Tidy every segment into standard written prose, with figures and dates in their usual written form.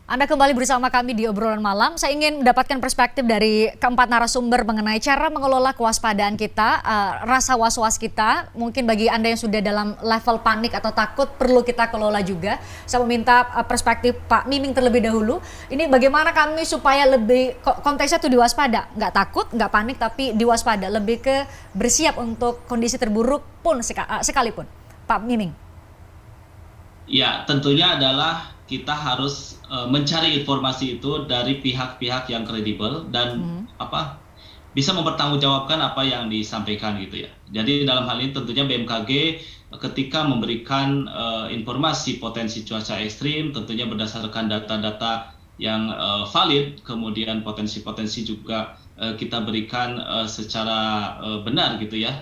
Anda kembali bersama kami di obrolan malam. Saya ingin mendapatkan perspektif dari keempat narasumber mengenai cara mengelola kewaspadaan kita, rasa was-was kita. Mungkin bagi Anda yang sudah dalam level panik atau takut, perlu kita kelola juga. Saya meminta perspektif Pak Miming terlebih dahulu. Ini bagaimana kami supaya lebih, konteksnya itu diwaspada. Nggak takut, nggak panik, tapi diwaspada. Lebih ke bersiap untuk kondisi terburuk pun sekalipun. Pak Miming. Ya, tentunya adalah kita harus mencari informasi itu dari pihak-pihak yang kredibel dan bisa mempertanggungjawabkan apa yang disampaikan gitu ya. Jadi dalam hal ini tentunya BMKG ketika memberikan informasi potensi cuaca ekstrim tentunya berdasarkan data-data yang valid, kemudian potensi-potensi juga kita berikan secara benar gitu ya,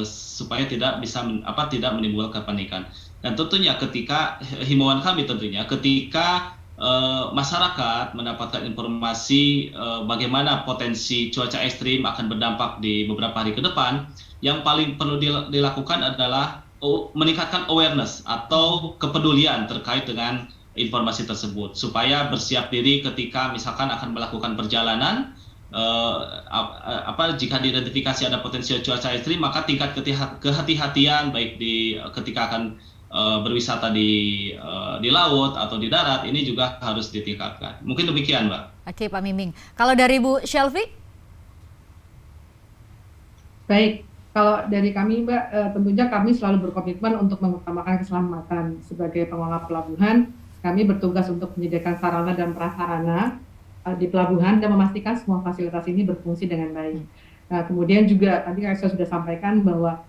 supaya tidak bisa tidak menimbulkan kepanikan. Dan tentunya ketika himbauan kami tentunya ketika masyarakat mendapatkan informasi bagaimana potensi cuaca ekstrim akan berdampak di beberapa hari ke depan, yang paling perlu dilakukan adalah meningkatkan awareness atau kepedulian terkait dengan informasi tersebut supaya bersiap diri ketika misalkan akan melakukan perjalanan. Jika diidentifikasi ada potensi cuaca ekstrim, maka tingkat kehati-hatian baik ketika akan berwisata di laut atau di darat ini juga harus ditingkatkan. Mungkin demikian, Mbak. Oke, Pak Miming. Kalau dari Bu Shelfie? Baik, kalau dari kami, Mbak, tentunya kami selalu berkomitmen untuk mengutamakan keselamatan. Sebagai pengelola pelabuhan, kami bertugas untuk menyediakan sarana dan prasarana di pelabuhan dan memastikan semua fasilitas ini berfungsi dengan baik. Nah, kemudian juga tadi saya sudah sampaikan bahwa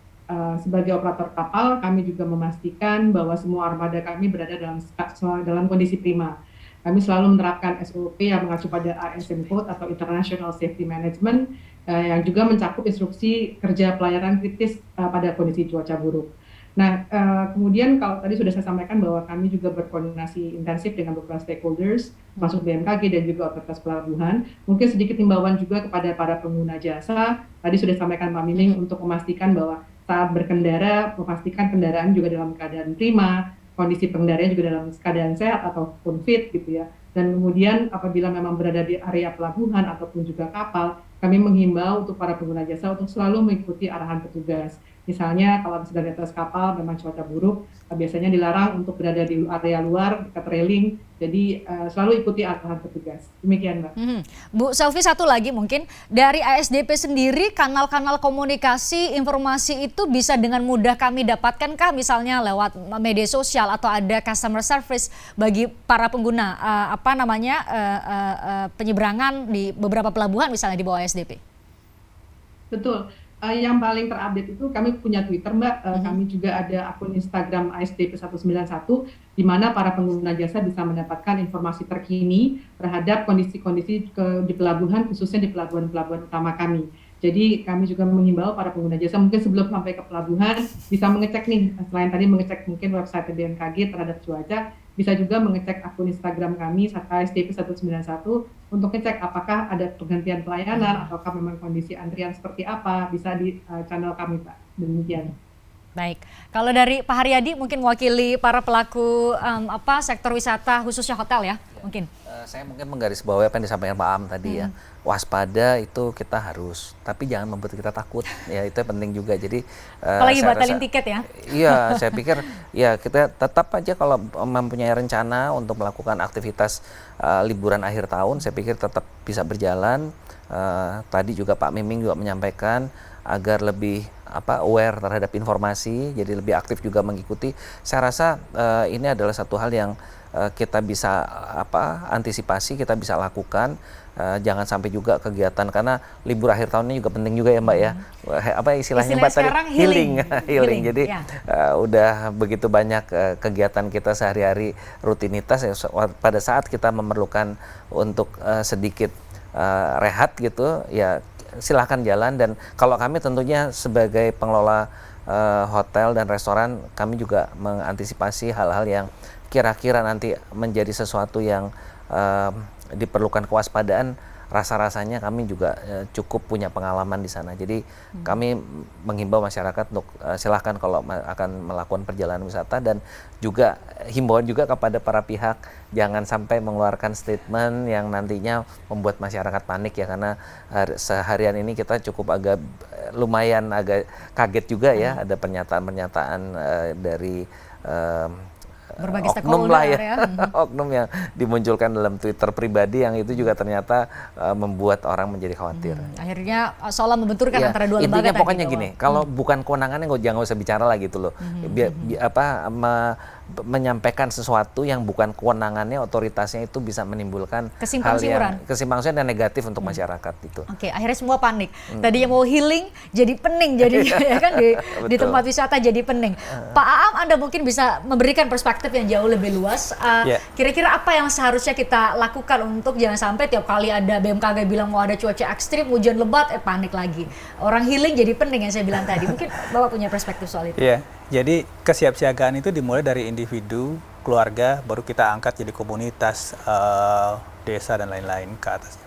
sebagai operator kapal, kami juga memastikan bahwa semua armada kami berada dalam kondisi prima. Kami selalu menerapkan SOP yang mengacu pada ISM Code atau International Safety Management yang juga mencakup instruksi kerja pelayanan kritis pada kondisi cuaca buruk. Nah, kemudian kalau tadi sudah saya sampaikan bahwa kami juga berkoordinasi intensif dengan beberapa stakeholders, masuk BMKG dan juga otoritas pelabuhan. Mungkin sedikit himbauan juga kepada para pengguna jasa. Tadi sudah sampaikan Pak Miming untuk memastikan bahwa saat berkendara, memastikan kendaraan juga dalam keadaan prima, kondisi pengendaraan juga dalam keadaan sehat ataupun fit gitu ya. Dan kemudian apabila memang berada di area pelabuhan ataupun juga kapal, kami menghimbau untuk para pengguna jasa untuk selalu mengikuti arahan petugas. Misalnya kalau sedang di atas kapal memang cuaca buruk, biasanya dilarang untuk berada di area luar, dekat railing, jadi selalu ikuti arahan petugas. Demikian, Mbak. Bu Selvi, satu lagi mungkin, dari ASDP sendiri kanal-kanal komunikasi informasi itu bisa dengan mudah kami dapatkankah misalnya lewat media sosial atau ada customer service bagi para pengguna penyeberangan di beberapa pelabuhan misalnya di bawah ASDP? Betul. Yang paling terupdate itu kami punya Twitter, Mbak. Kami juga ada akun Instagram ASDP 191 di mana para pengguna jasa bisa mendapatkan informasi terkini terhadap kondisi-kondisi di pelabuhan, khususnya di pelabuhan-pelabuhan utama kami. Jadi kami juga menghimbau para pengguna jasa mungkin sebelum sampai ke pelabuhan bisa mengecek nih, selain tadi mengecek mungkin website BMKG terhadap cuaca, bisa juga mengecek akun Instagram kami ASDP 191 untuk ngecek apakah ada pergantian pelayanan ataukah memang kondisi antrian seperti apa, bisa di channel kami, Pak. Demikian. Baik, kalau dari Pak Haryadi mungkin mewakili para pelaku sektor wisata khususnya hotel ya, mungkin. Saya mungkin menggarisbawahi apa yang disampaikan Pak Am tadi ya, waspada itu kita harus, tapi jangan membuat kita takut, ya itu penting juga. Jadi apalagi batalin tiket ya. Iya, saya pikir ya kita tetap aja kalau mempunyai rencana untuk melakukan aktivitas liburan akhir tahun, saya pikir tetap bisa berjalan. Tadi juga Pak Miming juga menyampaikan agar lebih aware terhadap informasi, jadi lebih aktif juga mengikuti. Saya rasa ini adalah satu hal yang kita bisa antisipasi, kita bisa lakukan. Jangan sampai juga kegiatan, karena libur akhir tahun ini juga penting juga ya Mbak ya. Istilahnya Mbak tadi healing. Jadi udah begitu banyak kegiatan kita sehari-hari rutinitas ya, pada saat kita memerlukan untuk sedikit rehat gitu ya, silahkan jalan. Dan kalau kami tentunya sebagai pengelola hotel dan restoran, kami juga mengantisipasi hal-hal yang kira-kira nanti menjadi sesuatu yang diperlukan kewaspadaan. rasa-rasanya kami juga cukup punya pengalaman di sana. Jadi kami menghimbau masyarakat untuk silahkan kalau akan melakukan perjalanan wisata, dan juga himbauan juga kepada para pihak jangan sampai mengeluarkan statement yang nantinya membuat masyarakat panik ya, karena seharian ini kita cukup lumayan agak kaget juga ya, ada pernyataan-pernyataan dari Berbagai oknum lah stakeholder ya, oknum yang dimunculkan dalam Twitter pribadi yang itu juga ternyata membuat orang menjadi khawatir. Akhirnya seolah membenturkan Ya, antara dua lembaga intinya tadi. pokoknya gini, kalau bukan kewenangannya jangan usah bicara lah gitu loh. Menyampaikan sesuatu yang bukan kewenangannya, otoritasnya, itu bisa menimbulkan hal yang kesimpang-siuran dan negatif untuk masyarakat itu. Oke, akhirnya semua panik. Tadinya mau healing jadi pening jadinya ya kan di tempat wisata jadi pening. Pak Aam, Anda mungkin bisa memberikan perspektif yang jauh lebih luas. Kira-kira apa yang seharusnya kita lakukan untuk jangan sampai tiap kali ada BMKG bilang mau ada cuaca ekstrim, hujan lebat, panik lagi. Orang healing jadi pening yang saya bilang tadi. Mungkin Bapak punya perspektif soal itu. Iya, jadi kesiapsiagaan itu dimulai dari individu, keluarga, baru kita angkat jadi komunitas, desa dan lain-lain ke atasnya.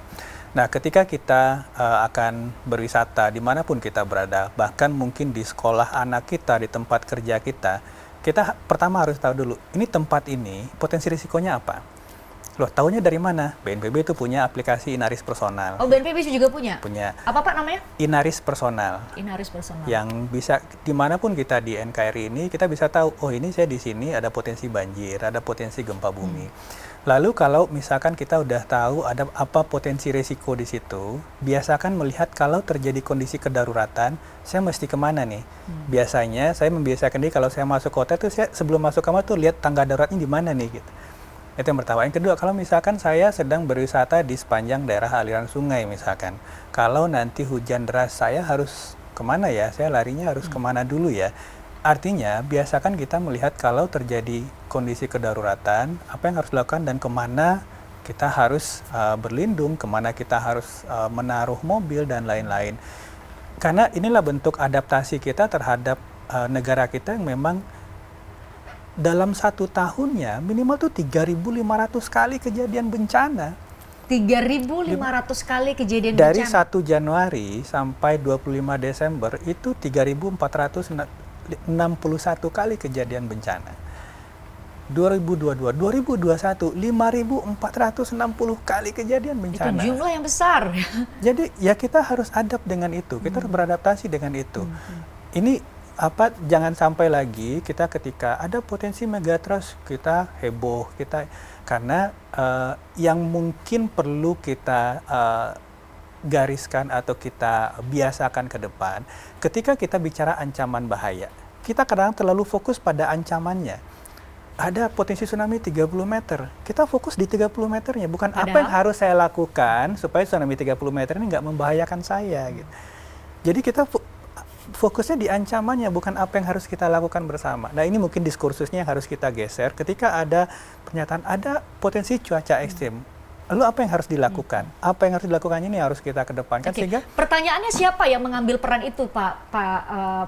Nah, ketika kita akan berwisata dimanapun kita berada, bahkan mungkin di sekolah anak kita, di tempat kerja kita pertama harus tahu dulu, ini tempat ini potensi risikonya apa? Loh, tahunya dari mana? BNPB itu punya aplikasi Inaris Personal. Oh, BNPB juga punya? Punya. Apa Pak namanya? Inaris Personal. Inaris Personal. Yang bisa, dimanapun kita di NKRI ini, kita bisa tahu, oh ini saya di sini ada potensi banjir, ada potensi gempa bumi. Lalu kalau misalkan kita udah tahu ada apa potensi risiko di situ, biasakan melihat kalau terjadi kondisi kedaruratan, saya mesti kemana nih? Biasanya saya membiasakan diri kalau saya masuk hotel tuh, saya sebelum masuk kamar tuh lihat tangga daruratnya di mana nih gitu. Itu yang pertama. Yang kedua, kalau misalkan saya sedang berwisata di sepanjang daerah aliran sungai misalkan, kalau nanti hujan deras saya harus kemana ya? Saya larinya harus kemana dulu ya? Artinya, biasakan kita melihat kalau terjadi kondisi kedaruratan, apa yang harus dilakukan dan kemana kita harus berlindung, kemana kita harus menaruh mobil dan lain-lain. Karena inilah bentuk adaptasi kita terhadap negara kita yang memang dalam 1 tahunnya minimal tuh 3.500 kali kejadian bencana. 3.500 kali kejadian bencana. Dari 1 Januari sampai 25 Desember itu 3.461 kali kejadian bencana. 2022, 2021 5.460 kali kejadian bencana. Itu jumlah yang besar. Jadi ya kita harus adapt dengan itu, kita harus beradaptasi dengan itu. Ini jangan sampai lagi kita ketika ada potensi megatrust kita heboh, karena yang mungkin perlu kita gariskan atau kita biasakan ke depan, ketika kita bicara ancaman bahaya, kita kadang terlalu fokus pada ancamannya. Ada potensi tsunami 30 meter, kita fokus di 30 meternya, bukan apa yang harus saya lakukan supaya tsunami 30 meter ini nggak membahayakan saya. Gitu. Jadi kita fokusnya di ancamannya, bukan apa yang harus kita lakukan bersama. Nah, ini mungkin diskursusnya yang harus kita geser ketika ada pernyataan ada potensi cuaca ekstrim. Lalu apa yang harus dilakukan? Apa yang harus dilakukan ini harus kita kedepankan. Sehingga pertanyaannya siapa yang mengambil peran itu, Pak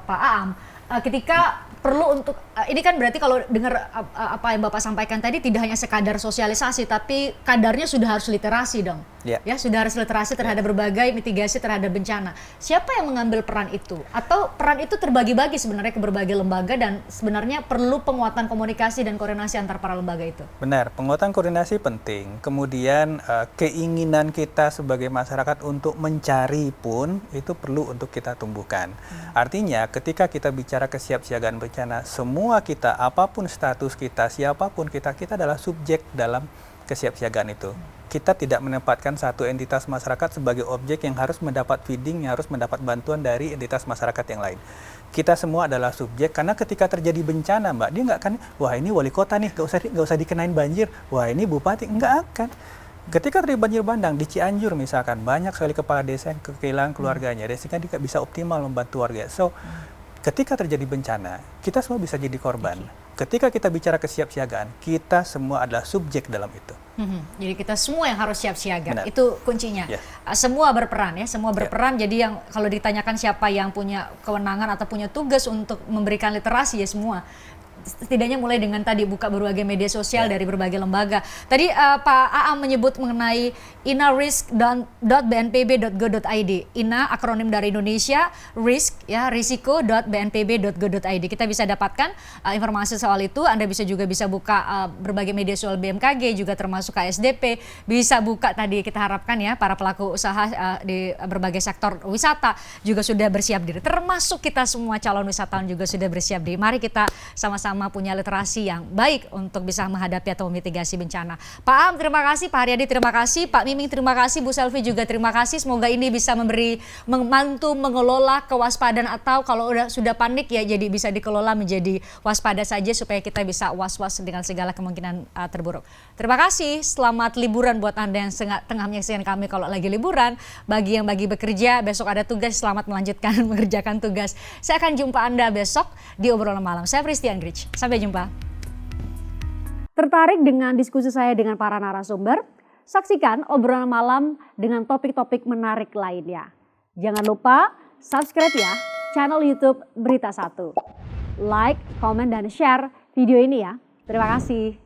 Aam? Ketika perlu untuk ini kan berarti kalau dengar apa yang Bapak sampaikan tadi tidak hanya sekadar sosialisasi, tapi kadarnya sudah harus literasi dong. Ya, sudah harus literasi terhadap berbagai mitigasi terhadap bencana. Siapa yang mengambil peran itu? Atau peran itu terbagi-bagi sebenarnya ke berbagai lembaga dan sebenarnya perlu penguatan komunikasi dan koordinasi antar para lembaga itu? Benar, penguatan koordinasi penting. Kemudian keinginan kita sebagai masyarakat untuk mencari pun itu perlu untuk kita tumbuhkan. Artinya ketika kita bicara kesiapsiagaan bencana, semua kita, apapun status kita, siapapun kita adalah subjek dalam kesiapsiagaan itu. Kita tidak menempatkan satu entitas masyarakat sebagai objek yang harus mendapat feeding, yang harus mendapat bantuan dari entitas masyarakat yang lain. Kita semua adalah subjek, karena ketika terjadi bencana, Mbak, dia nggak akan, wah ini wali kota nih, nggak usah dikenain banjir, wah ini bupati, nggak akan. Ketika terjadi banjir bandang di Cianjur misalkan, banyak sekali kepala desa yang kehilangan keluarganya, sehingga dia bisa optimal membantu warga. So, ketika terjadi bencana, kita semua bisa jadi korban. Ketika kita bicara kesiapsiagaan, kita semua adalah subjek dalam itu. Jadi kita semua yang harus siap siaga, itu kuncinya. Semua berperan ya, semua berperan. Jadi yang kalau ditanyakan siapa yang punya kewenangan atau punya tugas untuk memberikan literasi ya semua. setidaknya mulai dengan tadi buka berbagai media sosial dari berbagai lembaga. Tadi Pak Aam menyebut mengenai inarisk.bnpb.go.id. INA akronim dari Indonesia, risk ya, risiko.bnpb.go.id. Kita bisa dapatkan informasi soal itu. Anda juga bisa buka berbagai media sosial BMKG, juga termasuk KSDP, bisa buka tadi kita harapkan ya para pelaku usaha di berbagai sektor wisata juga sudah bersiap diri, termasuk kita semua calon wisatawan juga sudah bersiap diri. Mari kita sama-sama punya literasi yang baik untuk bisa menghadapi atau memitigasi bencana. Pak Am terima kasih, Pak Haryadi terima kasih, Pak Miming terima kasih, Bu Selvi juga terima kasih. Semoga ini bisa membantu mengelola kewaspadaan, atau kalau sudah panik ya jadi bisa dikelola menjadi waspada saja supaya kita bisa was-was dengan segala kemungkinan terburuk. Terima kasih, selamat liburan buat Anda yang tengah menyaksikan kami kalau lagi liburan. Bagi yang bekerja, besok ada tugas, selamat melanjutkan mengerjakan tugas. Saya akan jumpa Anda besok di obrolan malam. Saya Pristi Angrich, sampai jumpa. Tertarik dengan diskusi saya dengan para narasumber? Saksikan obrolan malam dengan topik-topik menarik lainnya. Jangan lupa subscribe ya channel YouTube Berita 1. Like, komen, dan share video ini ya. Terima kasih.